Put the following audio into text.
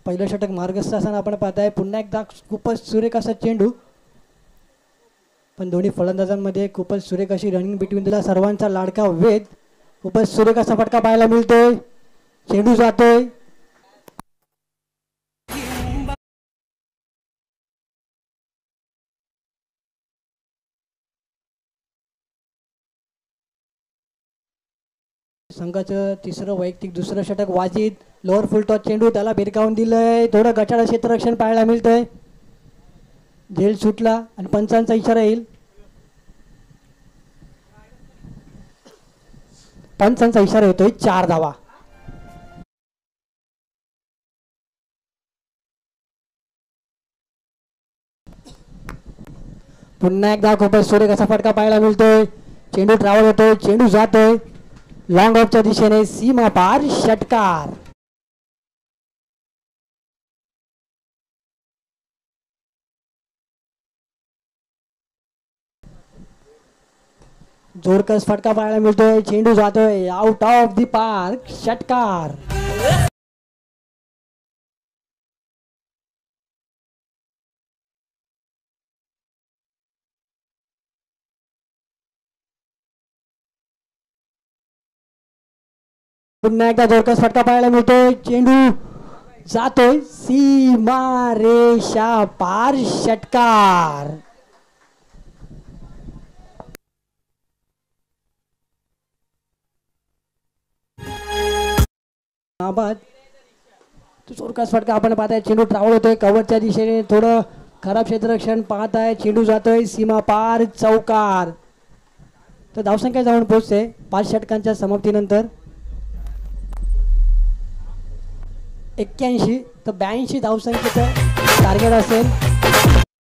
पहिलं षटक मार्गस्थ असताना आपण पाहताय पुन्हा एकदा खूपच सुरेख असा चेंडू, पण दोन्ही फलंदाजांमध्ये खूपच सुरेख अशी रनिंग बिटवीन दिला. सर्वांचा लाडका वेद, खूपच सुरेख असा फटका पाहायला मिळतोय. चेंडू जातोय. संघाचं तिसरं वैयक्तिक दुसरं षटक वाजित. लोअर फुल टॉस चेंडू त्याला भिरकावून दिलंय. थोडं गटाळ क्षेत्ररक्षण पाहायला मिळतंय. झेल सुटला आणि पंचांचा इशारा येईल. पंचांचा इशारा येतोय 4 धावा. पुन्हा एकदा खूपच सुरेख असा फटका पाहायला मिळतोय. चेंडू ट्रॅव्हल होतोय. चेंडू जातोय लॉंग ऑफच्या दिशेने. सीमा पार षटकार. जोरकस फटका पाहायला मिळतोय. चेंडू जातोय आउट ऑफ दी पार्क. षटकार. पुन्हा एकदा जोरकस फटका पाहायला मिळतोय. चेंडू जातोय सीमा रेषा पार. षटकार. जोरकस फटका आपण पाहताय. चेंडू ट्रॅव्हल होतोय कव्हरच्या दिशेने. थोडं खराब क्षेत्ररक्षण पाहताय. चेंडू जातोय सीमा पार. चौकार. तर धावसंख्या जाऊन पोहोचते 5 षटकांच्या समाप्तीनंतर 81. तर 82 धावसंख्येचं टार्गेट असेल.